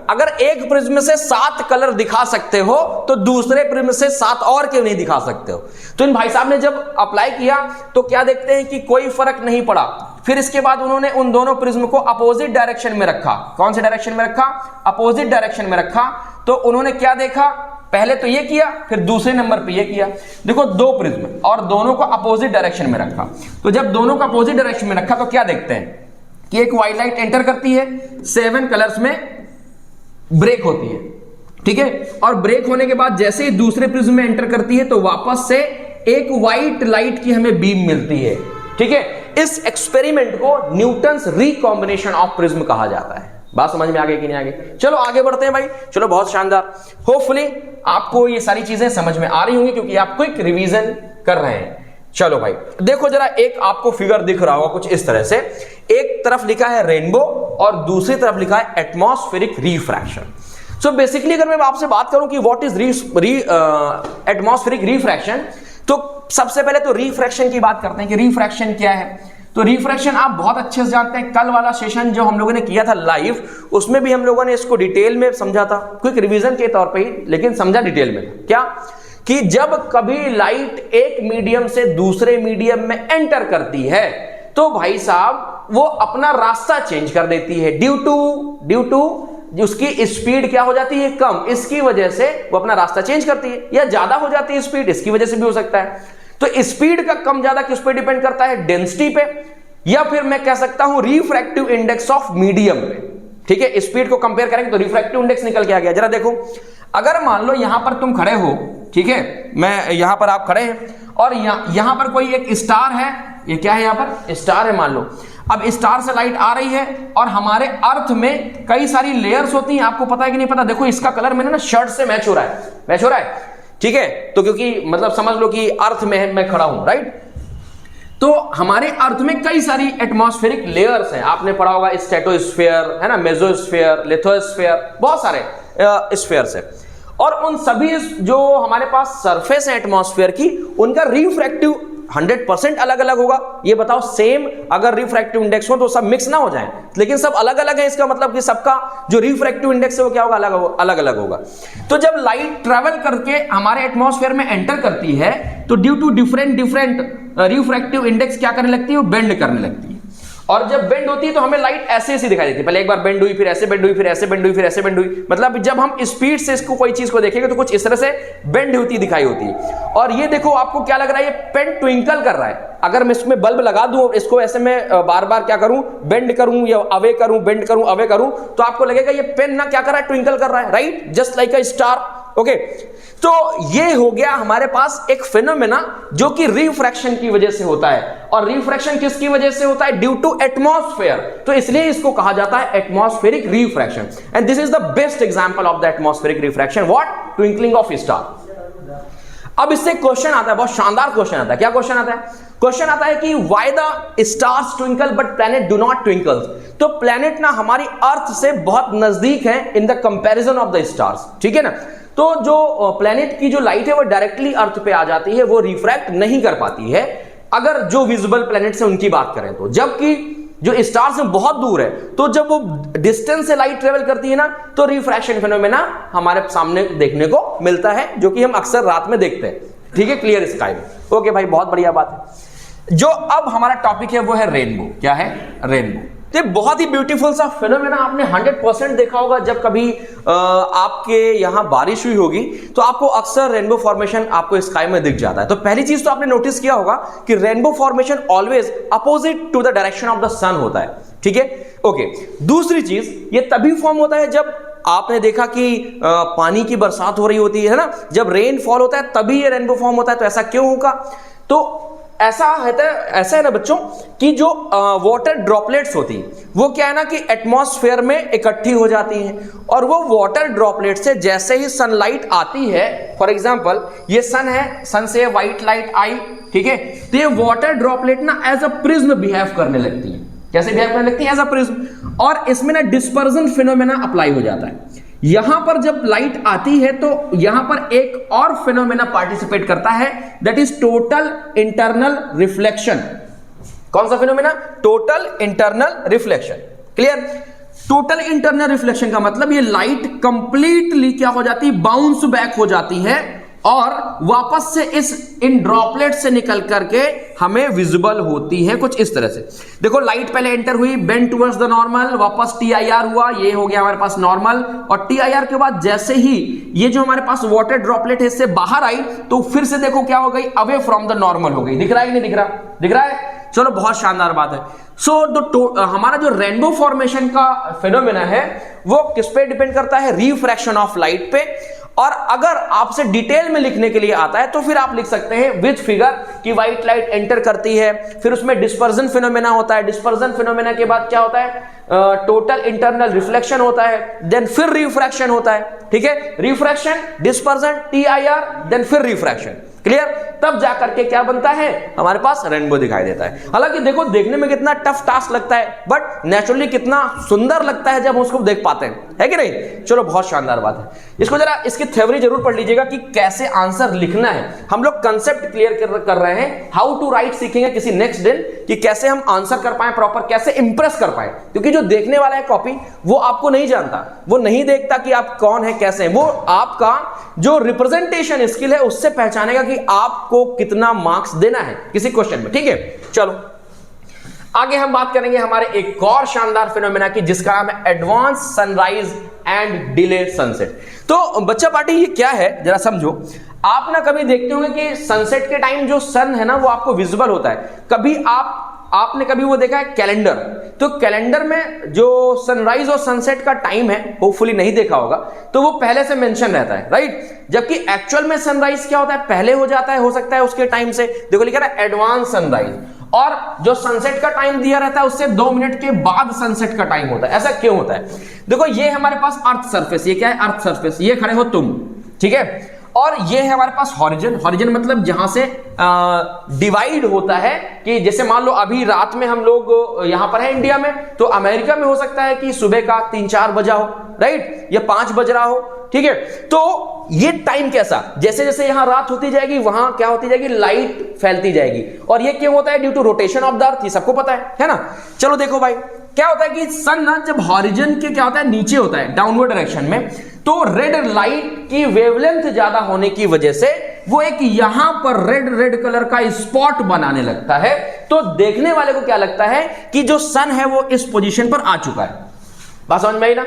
S1: अगर एक प्रिज्म से 7 कलर दिखा सकते हो तो दूसरे प्रिज्म से 7 और क्यों नहीं दिखा सकते हो? तो इन भाई साहब ने जब अप्लाई किया तो क्या देखते हैं कि कोई फर्क नहीं पड़ा। फिर इसके बाद उन्होंने उन दोनों प्रिज्म को अपोजिट डायरेक्शन में रखा। कौन से डायरेक्शन में रखा? अपोजिट डायरेक्शन में रखा। तो उन्होंने क्या देखा? पहले तो ये किया, फिर दूसरे नंबर पे ये किया। देखो 2 प्रिज्म और दोनों को अपोजिट डायरेक्शन में रखा। तो जब दोनों को अपोजिट डायरेक्शन में रखा तो क्या देखते हैं कि एक व्हाइट लाइट एंटर करती है, 7 कलर्स में ब्रेक होती है, ठीक है, और ब्रेक होने के बाद जैसे ही दूसरे प्रिज्म में एंटर करती है तो वापस से एक व्हाइट लाइट की हमें बीम मिलती है। ठीक है, इस एक्सपेरिमेंट को न्यूटन्स रिकॉम्बिनेशन ऑफ प्रिज्म कहा जाता है। बात समझ में आ गई कि नहीं आ गई? चलो आगे बढ़ते हैं भाई। चलो, बहुत शानदार। होपफुली आपको ये सारी चीजें समझ में आ रही होंगी क्योंकि आप क्विक रिवीजन कर रहे हैं। चलो भाई देखो जरा, एक आपको फिगर दिख रहा होगा कुछ इस तरह से। एक तरफ लिखा है रेनबो और दूसरी तरफ लिखा है एटमॉस्फेरिक रिफ्रैक्शन। सो बेसिकली अगर मैं आपसे बात करूं कि व्हाट इज एटमॉस्फेरिक रिफ्रैक्शन, तो सबसे पहले तो रिफ्रैक्शन की बात करते हैं कि रिफ्रैक्शन क्या है। तो रिफ्रैक्शन आप बहुत अच्छे से जानते हैं, कल वाला सेशन जो हम लोगों ने किया था लाइव, उसमें भी हम लोगों ने इसको डिटेल में समझा था, क्विक रिवीजन के तौर पे ही, लेकिन समझा डिटेल में। क्या कि जब कभी लाइट एक मीडियम से दूसरे मीडियम में एंटर करती है तो भाई साहब वो अपना रास्ता चेंज कर देती है, ड्यू टू उसकी स्पीड क्या हो जाती है? कम। इसकी वजह से वो अपना रास्ता चेंज करती है, या ज्यादा हो जाती है स्पीड, इसकी वजह से भी हो सकता है। तो स्पीड का कम ज्यादा किस पे डिपेंड करता है? डेंसिटी पे, या फिर मैं कह सकता हूं रिफ्रैक्टिव इंडेक्स ऑफ मीडियम पे। ठीक है, स्पीड को कंपेयर करेंगे तो रिफ्रैक्टिव इंडेक्स निकल के आ गया। जरा देखो, अगर मान लो यहां पर तुम खड़े हो ठीक है, मैं यहां पर आप खड़े हैं और यहां पर कोई एक स्टार है, ये क्या है, यहां पर स्टार है मान लो। अब स्टार से लाइट आ रही है और हमारे अर्थ में कई सारी लेयर्स होती हैं, आपको पता है कि नहीं पता? देखो इसका कलर मैंने ना शर्ट से मैच हो रहा है, मैच हो रहा है, ठीक है। तो क्योंकि मतलब समझ लो कि अर्थ में मैं खड़ा हूं, राइट। तो हमारे अर्थ में कई सारी एटमॉस्फेरिक लेयर्स हैं, आपने पढ़ा होगा स्ट्रेटोस्फेयर है ना, मेसोस्फेयर, लिथोस्फेयर, बहुत सारे स्फेयर्स है। और उन सभी जो हमारे पास सरफेस है एटमॉस्फेयर की, उनका रिफ्रैक्टिव 100% अलग अलग होगा। ये बताओ सेम अगर रिफ्रैक्टिव इंडेक्स हो तो सब मिक्स ना हो जाए, लेकिन सब अलग अलग है, इसका मतलब कि सबका जो रिफ्रैक्टिव इंडेक्स है वो क्या होगा, अलग अलग होगा। तो जब लाइट ट्रेवल करके हमारे एटमॉस्फेयर में एंटर करती है तो due to different refractive index क्या करने लगती है, वो बेंड करने लगती है। और जब बेंड होती है तो हमें लाइट ऐसे ऐसे दिखाई देती है, पहले एक बार बेंड हुई, फिर ऐसे बेंड हुई, फिर ऐसे बेंड हुई, फिर ऐसे बेंड हुई। मतलब जब हम स्पीड से इसको कोई चीज को देखेंगे तो कुछ इस तरह से बेंड होती दिखाई होती है। और ये देखो आपको क्या लग रहा है, ये पेन ट्विंकल कर रहा है। अगर मैं इसमें बल्ब लगा दूं, इसको ऐसे मैं बार बार क्या करूं, बेंड करूं या अवे करूं, बेंड करूं, अवे करूं, तो आपको लगेगा ये पेन ना क्या कर रहा है, ट्विंकल कर रहा है, right, just like a star. Okay, तो ये हो गया हमारे पास एक फिनोमेना जो कि रिफ्रैक्शन की वजह से होता है। और रिफ्रैक्शन किसकी वजह से होता है, ड्यू टू एटमॉस्फेयर, तो इसलिए इसको कहा जाता है atmospheric refraction. And this is the best example of the atmospheric refraction, what, twinkling of star. अब इससे क्वेश्चन आता है, बहुत शानदार क्वेश्चन आता है। क्या क्वेश्चन आता है? क्वेश्चन आता है कि why the stars twinkle but planet do not twinkle. तो प्लैनेट ना हमारी अर्थ से बहुत नजदीक है in the comparison of the stars, ठीक है ना। तो जो प्लैनेट की जो लाइट है वो डायरेक्टली अर्थ पे आ जाती है, वो रिफ्रैक्ट नहीं कर पाती है अगर जो विजिबल प्लैनेट से उनकी बात करें तो। जबकि जो स्टार से बहुत दूर है, तो जब वो डिस्टेंस से लाइट ट्रेवल करती है ना, तो रिफ्रैक्शन फिनोमेना हमारे सामने देखने को मिलता है, जो कि हम अक्सर रात में देखते हैं, ठीक है, क्लियर स्काई में। ओके भाई, बहुत बढ़िया बात है। जो अब हमारा टॉपिक है वो है रेनबो। क्या है? रेनबो। तो बहुत ही ब्यूटीफुल सा फिनोमेना आपने 100% देखा होगा। जब कभी आपके यहां बारिश हुई होगी तो आपको अक्सर रेनबो फॉर्मेशन आपको स्काई में दिख जाता है। तो पहली चीज तो आपने नोटिस किया होगा कि rainbow formation always opposite to the direction of the sun होता है, ठीक है। ओके, दूसरी चीज, ये तभी फॉर्म होता है जब आपने देखा कि पानी की बरसात हो रही होती है ना, जब रेन फॉल होता है तभी ये रेनबो फॉर्म होता है। तो ऐसा क्यों होगा? तो ऐसा है ना बच्चों कि जो वाटर ड्रॉपलेट्स होती हैं वो क्या है ना कि एटमॉस्फेयर में इकट्ठी हो जाती हैं, और वो वाटर ड्रॉपलेट से जैसे ही सनलाइट आती है, फॉर एग्जांपल ये सन है, सन से व्हाइट लाइट आई, ठीक है, तो ये वाटर ड्रॉपलेट ना एज अ प्रिज्म बिहेव करने लगती है। कैसे बिहेव करने लगती है? As a prism. और इसमें ना डिस्पर्जन फिनोमेना अप्लाई हो जाता है। यहां पर जब लाइट आती है तो यहां पर एक और फिनोमेना पार्टिसिपेट करता है, that is total internal reflection. कौन सा phenomena? Total internal reflection. Clear? Total internal reflection का मतलब ये लाइट कंप्लीटली क्या हो जाती है, बाउंस बैक हो जाती है और वापस से इन ड्रॉपलेट से निकल करके हमें विजिबल होती है कुछ इस तरह से। देखो लाइट पहले एंटर हुई, बेंड टुवर्ड्स द नॉर्मल, वापस टीआईआर हुआ, ये हो गया हमारे पास नॉर्मल, और टीआईआर के बाद जैसे ही ये जो हमारे पास वाटर ड्रॉपलेट है इससे बाहर आई तो फिर से देखो क्या हो गई, अवे फ्रॉम द नॉर्मल हो गई। दिख रहा है कि नहीं दिख रहा? दिख रहा है। चलो बहुत शानदार बात है। हमारा जो रेनबो फॉर्मेशन का फिनोमेना है वो किस पे डिपेंड करता है? रिफ्रैक्शन ऑफ लाइट पे। और अगर आपसे डिटेल में लिखने के लिए आता है तो फिर आप लिख सकते हैं विद फिगर कि व्हाइट लाइट एंटर करती है, फिर उसमें डिस्पर्जन फिनोमेना होता है, डिस्पर्जन फिनोमेना के बाद क्या होता है, टोटल इंटरनल रिफ्लेक्शन होता है, देन फिर रिफ्रैक्शन होता है, ठीक है, रिफ्रैक्शन, डिस्पर्जन, टीआईआर, देन फिर रिफ्रैक्शन। क्लियर? तब जाकर के क्या बनता है, हमारे पास रेनबो दिखाई देता है। हालांकि देखो देखने में कितना टफ टास्क लगता है, बट नेचुरली कितना सुंदर लगता है जब हम उसको देख पाते हैं, है कि नहीं? चलो बहुत शानदार बात है। इसको जरा इसकी थ्योरी जरूर पढ़ लीजिएगा कि कैसे आंसर लिखना है। हम लोग कंसेप्ट क्लियर कर रहे हैं, हाउ टू राइट सीखेंगे किसी नेक्स्ट दिन कि कैसे हम आंसर कर पाए प्रॉपर, कैसे इंप्रेस कर पाए। क्योंकि जो देखने वाला है कॉपी वो आपको नहीं जानता, वो नहीं देखता कि आप कौन है कैसे हैं, वो आपका जो रिप्रेजेंटेशन स्किल है उससे पहचानेगा कि आपको कितना मार्क्स देना है किसी क्वेश्चन में, ठीक है। चलो आगे हम बात करेंगे हमारे एक और शानदार फिनोमेना की जिसका नाम है advance sunrise and delay sunset. तो बच्चा पार्टी ये क्या है जरा समझो। आप ना कभी देखते होंगे कि सनसेट के टाइम जो सन है ना वो आपको विजिबल होता है। कभी आपने कभी वो देखा है कैलेंडर, तो कैलेंडर में जो सनराइज और सनसेट का टाइम है होपफुली नहीं देखा होगा, तो वो पहले से मेंशन रहता है, राइट। जबकि एक्चुअल में सनराइज क्या होता है, पहले हो जाता है, हो सकता है उसके टाइम से, देखो लिखा है एडवांस सनराइज, और जो सनसेट का टाइम दिया रहता है उससे 2 मिनट के बाद सनसेट का टाइम होता है। ऐसा क्यों होता है? देखो ये हमारे पास अर्थ सरफेस, ये क्या है, अर्थ सरफेस, ये खड़े हो तुम, ठीक है, और ये है हमारे पास हॉरिजन। हॉरिजन मतलब जहां से डिवाइड होता है, कि जैसे मान लो अभी रात में हम लोग यहां पर है इंडिया में, तो अमेरिका में हो सकता है कि सुबह का 3-4 बजा हो, राइट, या 5 बज रहा हो, ठीक है। तो ये टाइम कैसा, जैसे जैसे यहां रात होती जाएगी वहां क्या होती जाएगी, लाइट फैलती जाएगी, और ये क्यों होता है, due to rotation of the earth, ये सबको पता है ना। चलो देखो भाई, क्या होता है कि सन ना जब हॉरिजन के क्या होता है, नीचे होता है, डाउनवर्ड डायरेक्शन में, तो रेड लाइट की वेवलेंथ ज्यादा होने की वजह से वो एक यहां पर रेड रेड कलर का स्पॉट बनाने लगता है। तो देखने वाले को क्या लगता है कि जो सन है वो इस पोजीशन पर आ चुका है। बात समझ में आई ना?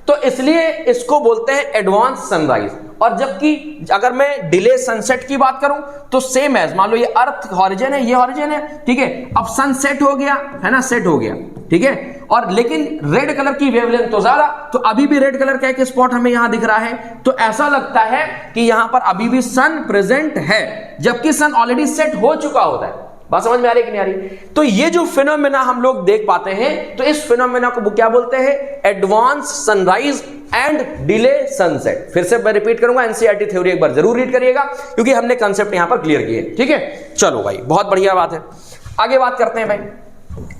S1: तो इसलिए इसको बोलते हैं एडवांस सनराइज। और जबकि अगर मैं डिले सनसेट की बात करूं तो सेम है, मान लो ये अर्थ हॉरिजन है, ये हॉरिजन है, ठीक है, अब सनसेट हो गया है ना, सेट हो गया, ठीक है, और लेकिन रेड कलर की वेवलेंथ तो ज्यादा, तो अभी भी रेड कलर का एक स्पॉट हमें यहां दिख रहा है, तो ऐसा लगता है कि यहां पर अभी भी सन प्रेजेंट है, जबकि सन ऑलरेडी सेट हो चुका होता है। बात समझ में आ रही कि नहीं आ रही? तो ये जो फिनोमेना हम लोग देख पाते हैं, तो इस फिनोमेना को क्या बोलते हैं, advance sunrise and delay sunset. फिर से मैं रिपीट करूंगा, एनसीईआरटी थ्योरी एक बार जरूर रीड करिएगा, क्योंकि हमने कंसेप्ट यहां पर क्लियर किए, ठीक है। चलो भाई, बहुत बढ़िया बात है, आगे बात करते हैं भाई।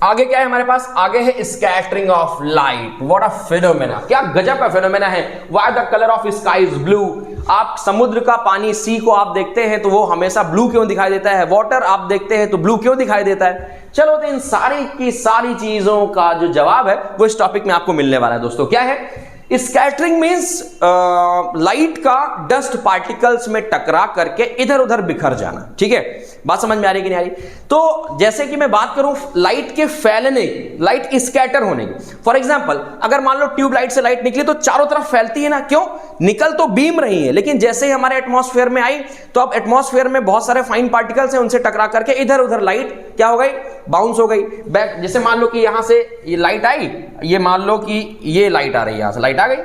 S1: आगे क्या है हमारे पास, आगे है scattering of light. What a phenomena, क्या गजब का फिनोमेना है। Why the colour of sky is blue. आप समुद्र का पानी, सी को आप देखते हैं तो वो हमेशा ब्लू क्यों दिखाई देता है, वाटर आप देखते हैं तो ब्लू क्यों दिखाई देता है। चलो, तो इन सारी की सारी चीजों का जो जवाब है वो इस टॉपिक में आपको मिलने वाला है दोस्तों। क्या है स्कैटरिंग? मींस लाइट का डस्ट पार्टिकल्स में टकरा करके इधर उधर बिखर जाना, ठीक है। बात समझ में आ रही कि नहीं आ रही? तो जैसे कि मैं बात करूं लाइट के फैलने की, लाइट स्कैटर होने की, फॉर एग्जांपल अगर मान लो ट्यूब लाइट से लाइट निकली तो चारों तरफ फैलती है ना, क्यों? निकल तो बीम रही है, लेकिन जैसे ही हमारे एटमॉस्फेयर में आई तो अब एटमॉस्फेयर में बहुत सारे फाइन पार्टिकल्स हैं, उनसे टकरा करके इधर उधर लाइट क्या हो गई, बाउंस हो गई बैक। जैसे मान लो कि यहां से ये लाइट आई, ये मान लो कि ये लाइट आ रही है, यहां से लाइट आ गई,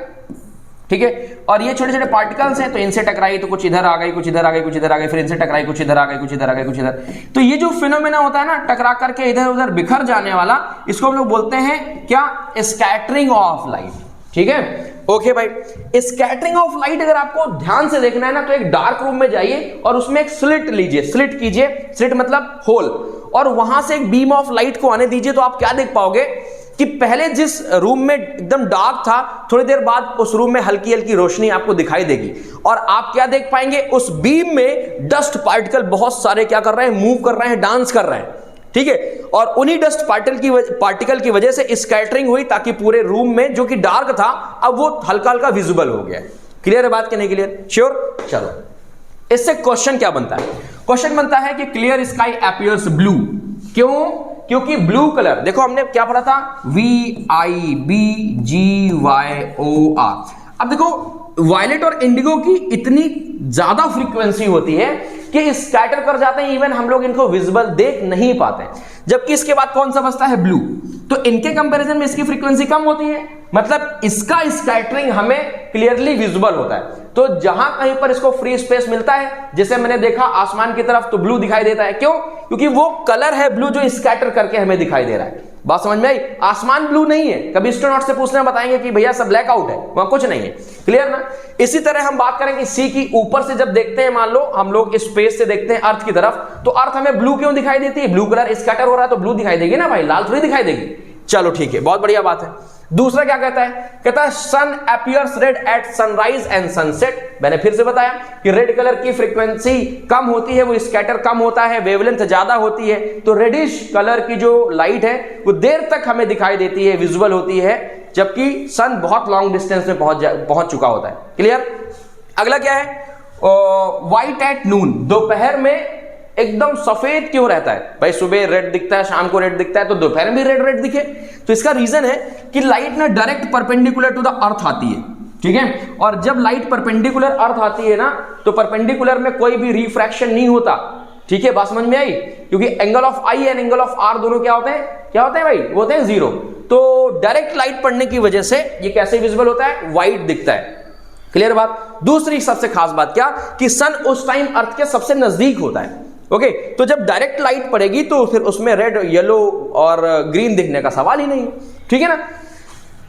S1: ठीक है, और ये छोटे छोटे पार्टिकल्स हैं, तो इनसे टकराई तो कुछ इधर आ गई, कुछ इधर आ गई, कुछ इधर आ गई, फिर इनसे टकराई, कुछ इधर आ गई, कुछ इधर आ गई, कुछ इधर। तो ये जो फिनोमेना होता है ना, टकरा करके इधर उधर बिखर जाने वाला, इसको हम लोग बोलते हैं क्या, स्कैटरिंग ऑफ लाइट, ठीक है। ओके भाई, स्कैटरिंग ऑफ लाइट अगर आपको ध्यान से देखना है ना, तो एक डार्क रूम में जाइए और उसमें एक स्लिट लीजिए, स्लिट कीजिए, स्लिट मतलब होल, और वहां से एक बीम ऑफ लाइट को आने दीजिए, तो आप क्या देख पाओगे कि पहले जिस रूम में एकदम डार्क था, थोड़ी देर बाद उस रूम में हल्की हल्की रोशनी आपको दिखाई देगी, और आप क्या देख पाएंगे, उस बीम में डस्ट पार्टिकल बहुत सारे क्या कर रहे हैं, मूव कर रहे हैं, डांस कर रहे हैं, ठीक है। और उन्हीं डस्ट पार्टिकल की वजह से स्कैटरिंग हुई, ताकि पूरे रूम में जो कि डार्क था अब वो हल्का हल्का विजिबल हो गया। क्लियर है बात कि नहीं क्लियर? श्योर। चलो, इससे क्वेश्चन क्या बनता है? क्वेश्चन बनता है कि क्लियर स्काई अपीयर्स ब्लू। क्यों? क्योंकि ब्लू कलर, देखो हमने क्या पढ़ा था, VIBGYOR। अब देखो वायलेट और इंडिगो की इतनी ज्यादा फ्रीक्वेंसी होती है कि स्कैटर कर जाते हैं, इवन हम लोग इनको विजिबल देख नहीं पाते। जबकि इसके बाद कौन सा बचता है, ब्लू, तो इनके कंपैरिजन में इसकी फ्रीक्वेंसी कम होती है, मतलब इसका स्कैटरिंग हमें क्लियरली विजिबल होता है। तो जहां कहीं पर इसको फ्री स्पेस मिलता है, जैसे मैंने देखा आसमान की तरफ, तो ब्लू दिखाई देता है। क्यों? क्योंकि वो कलर है ब्लू जो स्कैटर करके हमें दिखाई दे रहा है। बात समझ में आई? आसमान ब्लू नहीं है, कभी एस्ट्रोनॉट से पूछना बताएंगे कि भैया सब ब्लैक आउट है, वहां कुछ नहीं है। क्लियर ना? इसी तरह हम बात करेंगे सी की, ऊपर से जब देखते हैं, मान लो हम लोग स्पेस से देखते हैं अर्थ की तरफ, तो अर्थ हमें ब्लू क्यों दिखाई देती है? ब्लू कलर स्कैटर हो रहा है तो ब्लू दिखाई देगी ना भाई, लाल थोड़ी दिखाई देगी। चलो ठीक है, बहुत बढ़िया बात है। दूसरा क्या कहता है? कहता है sun appears red at sunrise and sunset. मैंने फिर से बताया कि रेड कलर की फ्रीक्वेंसी कम होती है, वो स्कैटर कम होता है, वेवलेंथ ज्यादा होती है, तो रेडिश कलर की जो लाइट है वो देर तक हमें दिखाई देती है, विजुअल होती है, जबकि सन बहुत लॉन्ग डिस्टेंस में पहुंच चुका होता है। क्लियर? अगला क्या है? White at noon. दोपहर में एकदम सफेद क्यों रहता है भाई? सुबह रेड दिखता है, शाम को रेड दिखता है, तो दोपहर में भी रेड रेड दिखे। तो इसका रीजन है कि लाइट ना direct perpendicular to the earth आती है, ठीक है, और जब लाइट परपेंडिकुलर अर्थ आती है ना, तो परपेंडिकुलर में कोई भी रिफ्रैक्शन नहीं होता, ठीक है। बात समझ में आई? क्योंकि angle of i and angle of r दोनों क्या होते हैं, क्या होते हैं भाई? वो होते हैं 0। तो डायरेक्ट लाइट पड़ने की वजह से ये कैसे विजिबल होता है? व्हाइट दिखता है। क्लियर बात। दूसरी सबसे खास बात क्या कि सन उस टाइम अर्थ के सबसे नजदीक होता है। ओके, तो जब डायरेक्ट लाइट पड़ेगी तो फिर उसमें रेड, येलो और ग्रीन दिखने का सवाल ही नहीं। ठीक है ना।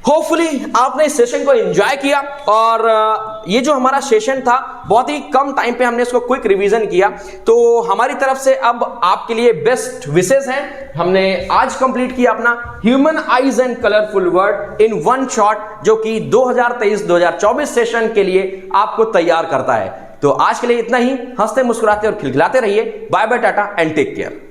S1: होपफुली आपने इस सेशन को एंजॉय किया और ये जो हमारा सेशन था बहुत ही कम टाइम पे हमने इसको क्विक रिवीजन किया, तो हमारी तरफ से अब आपके लिए बेस्ट विशेष हैं। हमने आज कंप्लीट किया अपना human eyes and colourful world in one shot, जो कि 2023-2024 सेशन के लिए आपको तैयार करता है। तो आज के लिए इतना ही। हंसते मुस्कुराते और खिलखिलाते रहिए। Bye bye, tata and take care.